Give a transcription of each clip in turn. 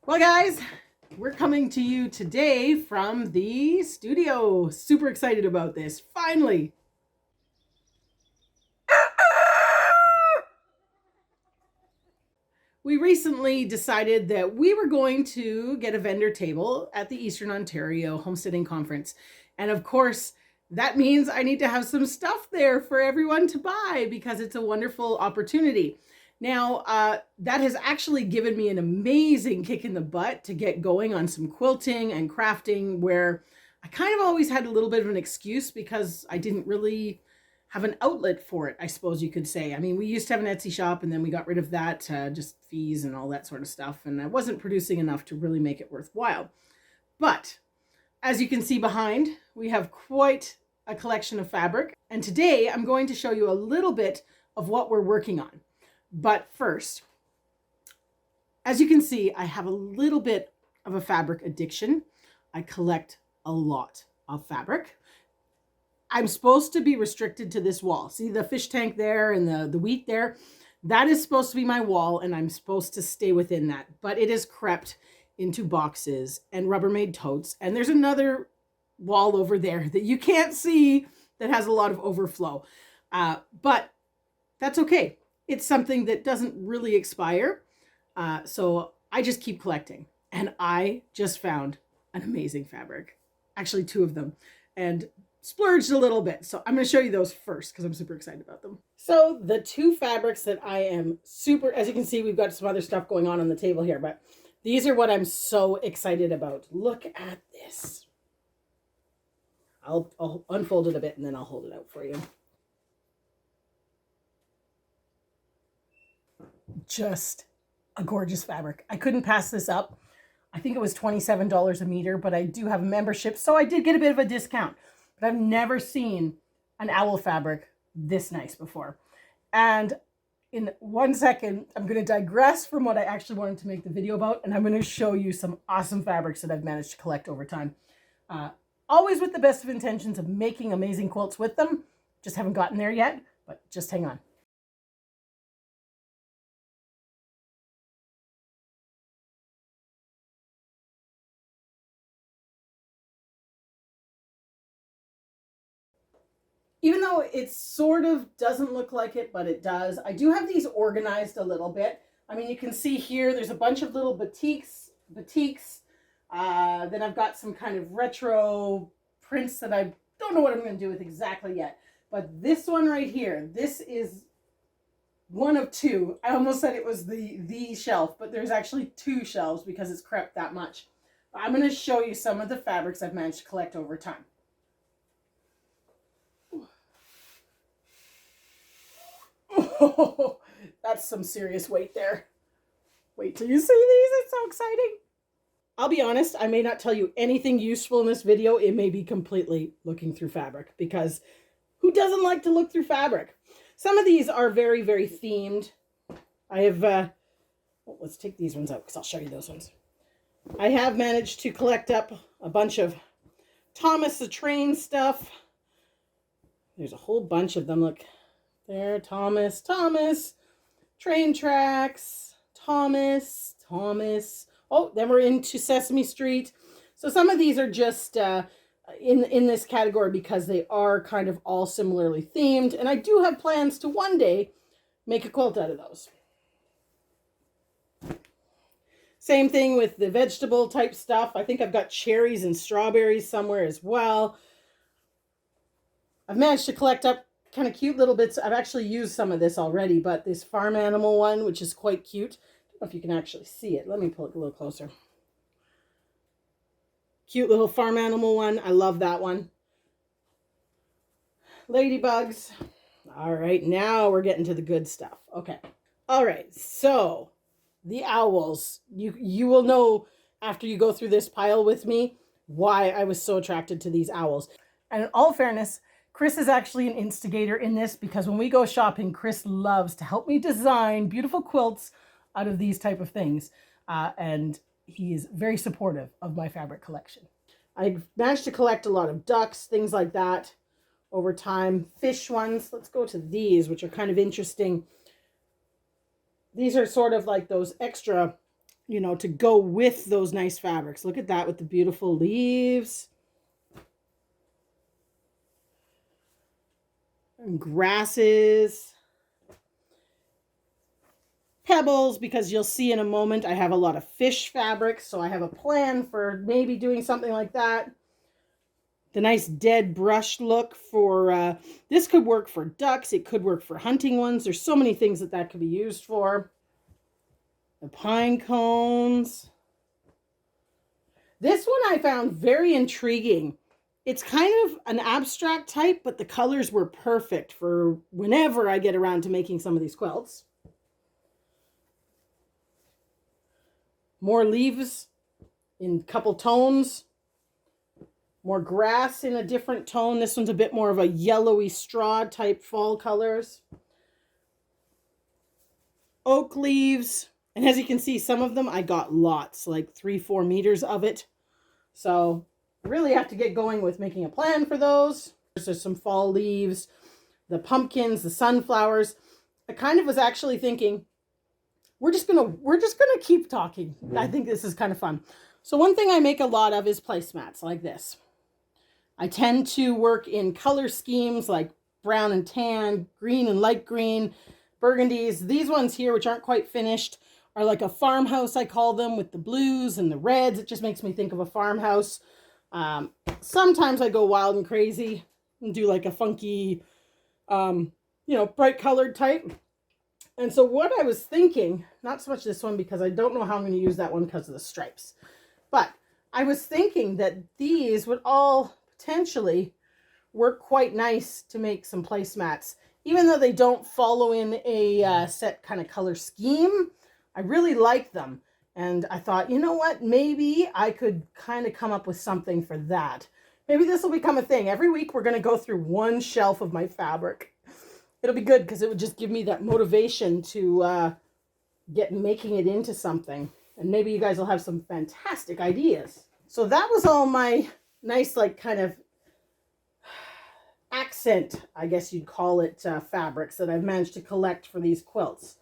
Well, guys, we're coming to you today from the studio. Super excited about this. Finally. We recently decided that we were going to get a vendor table at the Eastern Ontario Homesteading Conference. And of course, that means I need to have some stuff there for everyone to buy because it's a wonderful opportunity. Now, that has actually given me an amazing kick in the butt to get going on some quilting and crafting, where I kind of always had a little bit of an excuse because I didn't really have an outlet for it, I suppose you could say. I mean, we used to have an Etsy shop and then we got rid of that, just fees and all that sort of stuff. And I wasn't producing enough to really make it worthwhile. But as you can see behind, we have quite a collection of fabric. And today I'm going to show you a little bit of what we're working on. But first, as you can see, I have a little bit of a fabric addiction. I collect a lot of fabric. I'm supposed to be restricted to this wall. See the fish tank there and the wheat there? That is supposed to be my wall, and I'm supposed to stay within that. But it is crept into boxes and Rubbermaid totes. And there's another wall over there that you can't see that has a lot of overflow. But that's okay. It's something that doesn't really expire. So I just keep collecting. And I just found an amazing fabric. Actually, two of them. And splurged a little bit. So I'm going to show you those first because I'm super excited about them. So the two fabrics that I am super, as you can see, we've got some other stuff going on the table here, but these are what I'm so excited about. Look at this. I'll unfold it a bit and then I'll hold it out for you. Just a gorgeous fabric. I couldn't pass this up. I think it was $27 a meter, but I do have a membership, so I did get a bit of a discount. But I've never seen an owl fabric this nice before. And in 1 second, I'm going to digress from what I actually wanted to make the video about, and I'm going to show you some awesome fabrics that I've managed to collect over time. Always with the best of intentions of making amazing quilts with them. Just haven't gotten there yet, but just hang on. Even though it sort of doesn't look like it, but it does, I do have these organized a little bit. I mean, you can see here, there's a bunch of little batiks. Then I've got some kind of retro prints that I don't know what I'm going to do with exactly yet. But this one right here, this is one of two. I almost said it was the shelf, but there's actually two shelves because it's crept that much. I'm going to show you some of the fabrics I've managed to collect over time. Oh, that's some serious weight there. Wait till you see these. It's so exciting. I'll be honest, I may not tell you anything useful in this video. It may be completely looking through fabric because who doesn't like to look through fabric? Some of these are very, very themed. I have, well, let's take these ones out because I'll show you those ones. I have managed to collect up a bunch of Thomas the Train stuff. There's a whole bunch of them. Look. There, Thomas, train tracks, Thomas. Oh, then we're into Sesame Street. So some of these are just in this category because they are kind of all similarly themed. And I do have plans to one day make a quilt out of those. Same thing with the vegetable type stuff. I think I've got cherries and strawberries somewhere as well. I've managed to collect up kind of cute little bits. I've actually used some of this already, but this farm animal one, which is quite cute. I don't know if you can actually see it. Let me pull it a little closer. Cute little farm animal one. I love that one. Ladybugs. All right, now we're getting to the good stuff. Okay. All right, so the owls. You will know after you go through this pile with me why I was so attracted to these owls. And in all fairness, Chris is actually an instigator in this because when we go shopping, Chris loves to help me design beautiful quilts out of these type of things. And he is very supportive of my fabric collection. I've managed to collect a lot of ducks, things like that over time. Fish ones. Let's go to these, which are kind of interesting. These are sort of like those extra you know, to go with those nice fabrics. Look at that with the beautiful leaves and grasses, pebbles, because you'll see in a moment I have a lot of fish fabrics, so I have a plan for maybe doing something like that. The nice dead brush look for, this could work for ducks, it could work for hunting ones. There's so many things that could be used for. The pine cones. This one I found very intriguing. It's kind of an abstract type, but the colors were perfect for whenever I get around to making some of these quilts. More leaves in a couple tones. More grass in a different tone. This one's a bit more of a yellowy straw type fall colors. Oak leaves. And as you can see, some of them I got lots, like 3-4 meters of it. So I really have to get going with making a plan for those. There's some fall leaves, the pumpkins, the sunflowers. I kind of was actually thinking, we're just gonna keep talking. I think this is kind of fun. So one thing I make a lot of is placemats like this. I tend to work in color schemes like brown and tan, green and light green, burgundies. These ones here, which aren't quite finished, are like a farmhouse, I call them, with the blues and the reds. It just makes me think of a farmhouse. Sometimes I go wild and crazy and do like a funky, bright colored type. And so what I was thinking, not so much this one because I don't know how I'm going to use that one because of the stripes, but I was thinking that these would all potentially work quite nice to make some placemats. Even though they don't follow in a set kind of color scheme, I really like them. And I thought, you know what, maybe I could kind of come up with something for that. Maybe this will become a thing. Every week we're going to go through one shelf of my fabric. It'll be good because it would just give me that motivation to get making it into something. And maybe you guys will have some fantastic ideas. So that was all my nice, like, kind of accent, I guess you'd call it, fabrics that I've managed to collect for these quilts.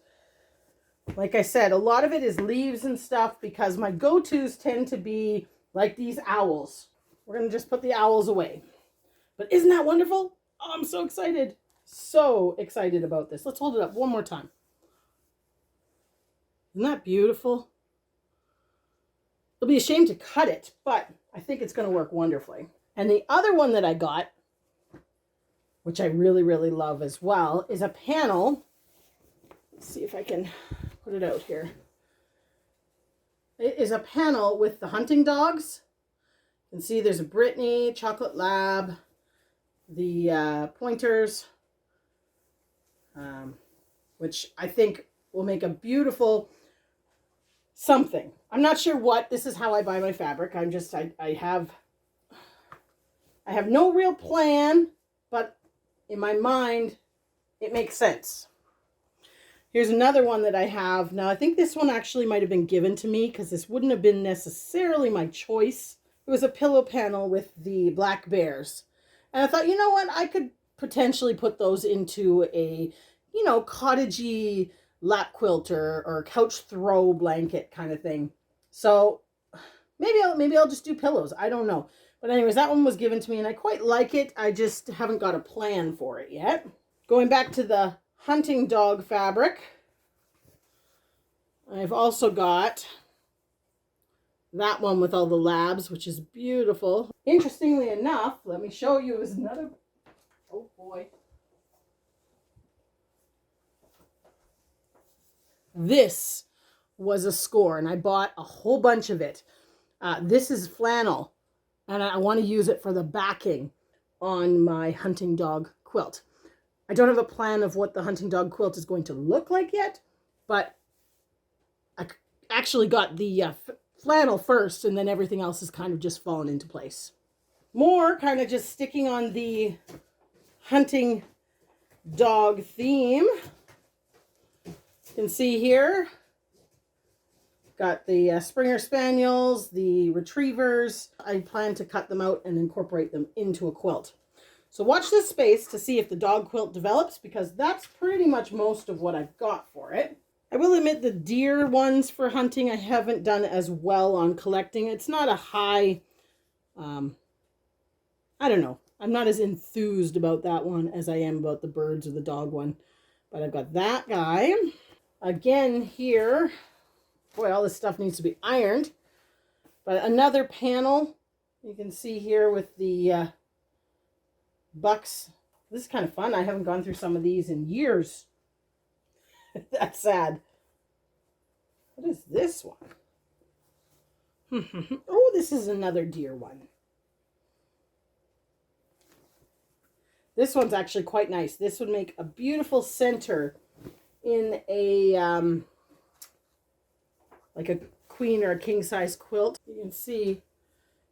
Like I said, a lot of it is leaves and stuff because my go-tos tend to be like these owls. We're going to just put the owls away. But isn't that wonderful? Oh, I'm so excited. So excited about this. Let's hold it up one more time. Isn't that beautiful? It'll be a shame to cut it, but I think it's going to work wonderfully. And the other one that I got, which I really, really love as well, is a panel. Let's see if I can put it out here. It is a panel with the hunting dogs. You can see there's a Brittany, Chocolate Lab, the pointers, which I think will make a beautiful something. I'm not sure what. This is how I buy my fabric. I have no real plan, but in my mind, it makes sense. Here's another one that I have. Now, I think this one actually might have been given to me because this wouldn't have been necessarily my choice. It was a pillow panel with the black bears. And I thought, you know what? I could potentially put those into a, cottagey lap quilt or couch throw blanket kind of thing. So maybe I'll just do pillows. I don't know. But anyways, that one was given to me and I quite like it. I just haven't got a plan for it yet. Going back to the hunting dog fabric, I've also got that one with all the labs, which is beautiful. Interestingly enough, let me show you, is another, oh boy. This was a score and I bought a whole bunch of it. This is flannel and I want to use it for the backing on my hunting dog quilt. I don't have a plan of what the hunting dog quilt is going to look like yet, but I actually got the flannel first and then everything else has kind of just fallen into place. More kind of just sticking on the hunting dog theme. You can see here, got the Springer Spaniels, the Retrievers. I plan to cut them out and incorporate them into a quilt. So watch this space to see if the dog quilt develops because that's pretty much most of what I've got for it. I will admit the deer ones for hunting I haven't done as well on collecting. It's not a high, I don't know. I'm not as enthused about that one as I am about the birds or the dog one. But I've got that guy. Again here, boy, all this stuff needs to be ironed. But another panel, you can see here with the bucks. This is kind of fun. I haven't gone through some of these in years. That's sad. What is this one? Oh, this is another deer one. This one's actually quite nice. This would make a beautiful center in a, like a queen or a king size quilt. You can see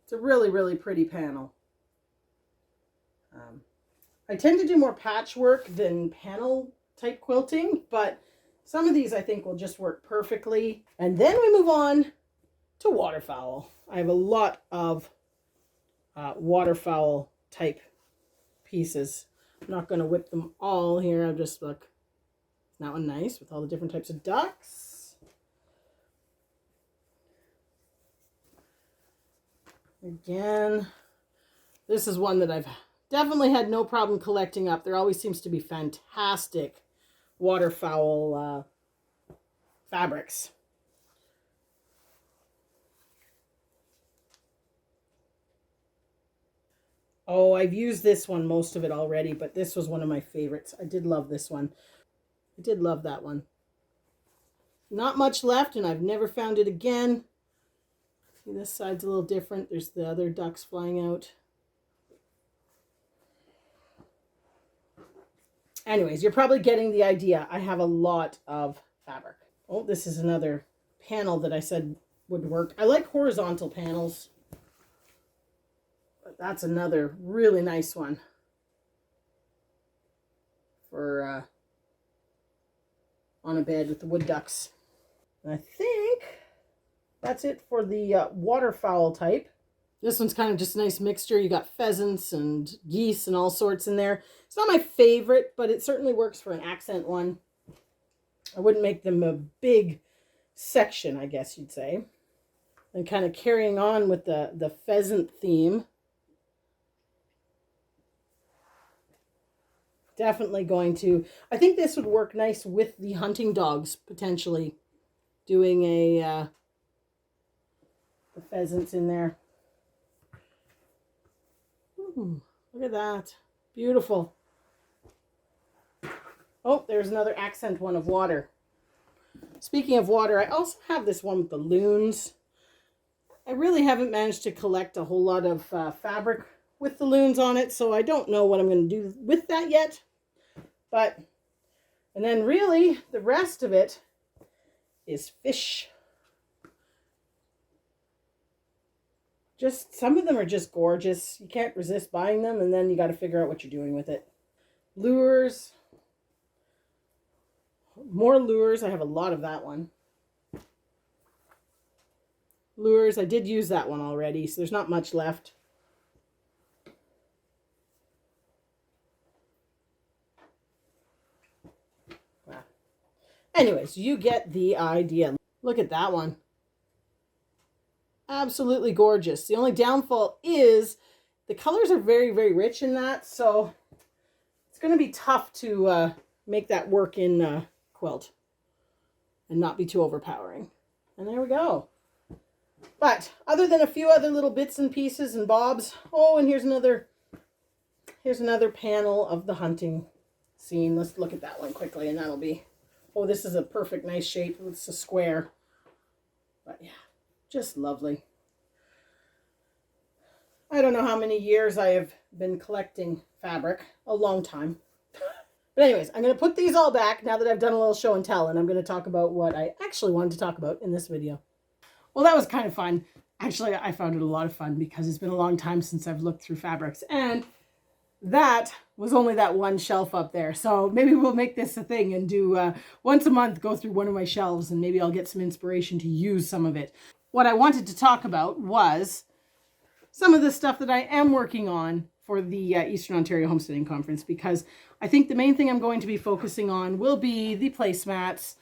it's a really, really pretty panel. I tend to do more patchwork than panel type quilting, but some of these I think will just work perfectly. And then we move on to waterfowl. I have a lot of waterfowl type pieces. I'm not going to whip them all here. I'll just look. Isn't that one nice with all the different types of ducks? Again, this is one that I've definitely had no problem collecting up. There always seems to be fantastic waterfowl fabrics. Oh, I've used this one, most of it already, but this was one of my favorites. I did love this one. I did love that one. Not much left, and I've never found it again. See, this side's a little different. There's the other ducks flying out. Anyways, you're probably getting the idea. I have a lot of fabric. Oh, this is another panel that I said would work. I like horizontal panels. But that's another really nice one for on a bed with the wood ducks. And I think that's it for the waterfowl type. This one's kind of just a nice mixture. You got pheasants and geese and all sorts in there. It's not my favorite, but it certainly works for an accent one. I wouldn't make them a big section, I guess you'd say. And kind of carrying on with the pheasant theme. Definitely going to, I think this would work nice with the hunting dogs, potentially. Doing the pheasants in there. Ooh, look at that. Beautiful. Oh, there's another accent one of water. Speaking of water, I also have this one with the loons. I really haven't managed to collect a whole lot of fabric with the loons on it, so I don't know what I'm going to do with that yet. But, and then really, the rest of it is fish. Just, some of them are just gorgeous. You can't resist buying them, and then you got to figure out what you're doing with it. Lures. More lures. I have a lot of that one. Lures. I did use that one already, so there's not much left. Wow. Anyways, you get the idea. Look at that one. Absolutely gorgeous. The only downfall is the colors are very, very rich in that, so it's going to be tough to make that work in quilt and not be too overpowering. And there we go. But other than a few other little bits and pieces and bobs, oh, and here's another panel of the hunting scene. Let's look at that one quickly, and that'll be, oh, this is a perfect nice shape. It's a square. But yeah. Just lovely. I don't know how many years I have been collecting fabric. A long time. But anyways, I'm going to put these all back now that I've done a little show and tell, and I'm going to talk about what I actually wanted to talk about in this video. Well, that was kind of fun. Actually, I found it a lot of fun because it's been a long time since I've looked through fabrics, and that was only that one shelf up there. So maybe we'll make this a thing and do once a month, go through one of my shelves, and maybe I'll get some inspiration to use some of it. What I wanted to talk about was some of the stuff that I am working on for the Eastern Ontario Homesteading Conference, because I think the main thing I'm going to be focusing on will be the placemats,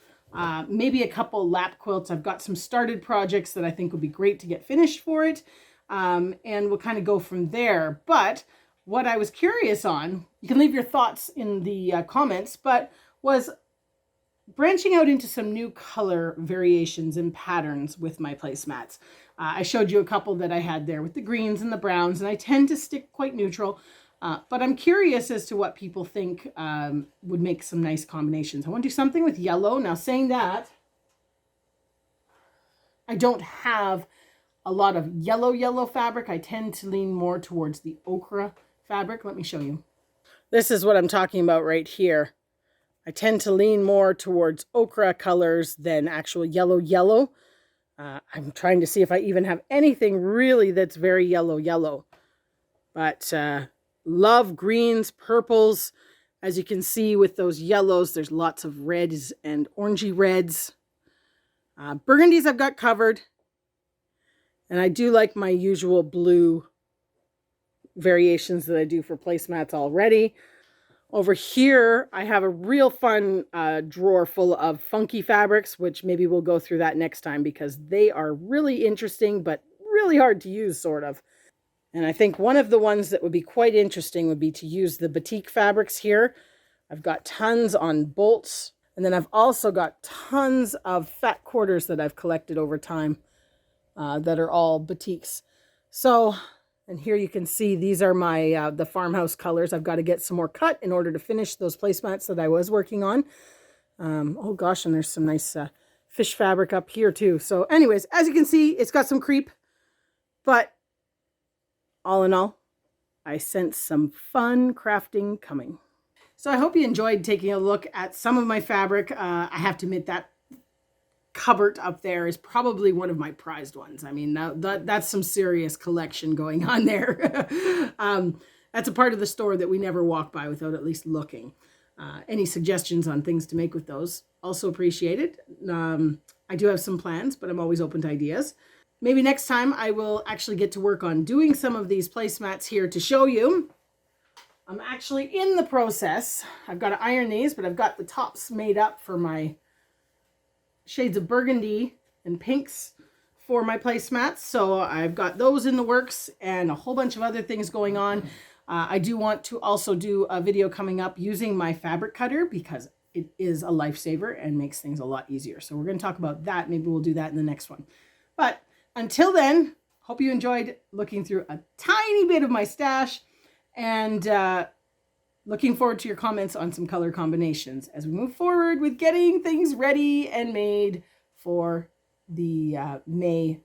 maybe a couple lap quilts. I've got some started projects that I think would be great to get finished for it. And we'll kind of go from there. But what I was curious on, you can leave your thoughts in the comments, but was branching out into some new color variations and patterns with my placemats. I showed you a couple that I had there with the greens and the browns, and I tend to stick quite neutral. But I'm curious as to what people think would make some nice combinations. I want to do something with yellow. Now, saying that, I don't have a lot of yellow fabric. I tend to lean more towards the ochre fabric. Let me show you. This is what I'm talking about right here. I tend to lean more towards ochre colors than actual yellow. I'm trying to see if I even have anything really that's very yellow. But love greens, purples. As you can see with those yellows, there's lots of reds and orangey reds. Burgundies I've got covered. And I do like my usual blue variations that I do for placemats already. Over here, I have a real fun drawer full of funky fabrics, which maybe we'll go through that next time because they are really interesting, but really hard to use, sort of. And I think one of the ones that would be quite interesting would be to use the batik fabrics here. I've got tons on bolts, and then I've also got tons of fat quarters that I've collected over time that are all batiks. So, and here you can see these are my the farmhouse colors. I've got to get some more cut in order to finish those placemats that I was working on. Oh gosh, and there's some nice fish fabric up here too. So anyways, as you can see, it's got some creep, but all in all, I sense some fun crafting coming. So I hope you enjoyed taking a look at some of my fabric. I have to admit that cupboard up there is probably one of my prized ones. I mean, that's some serious collection going on there. That's a part of the store that we never walk by without at least looking. Any suggestions on things to make with those, also appreciated. I do have some plans, but I'm always open to ideas. Maybe next time I will actually get to work on doing some of these placemats here to show you. I'm actually in the process. I've got to iron these, but I've got the tops made up for my shades of burgundy and pinks for my placemats. So I've got those in the works and a whole bunch of other things going on. I do want to also do a video coming up using my fabric cutter because it is a lifesaver and makes things a lot easier. So we're going to talk about that. Maybe we'll do that in the next one. But until then, hope you enjoyed looking through a tiny bit of my stash, and looking forward to your comments on some color combinations as we move forward with getting things ready and made for the May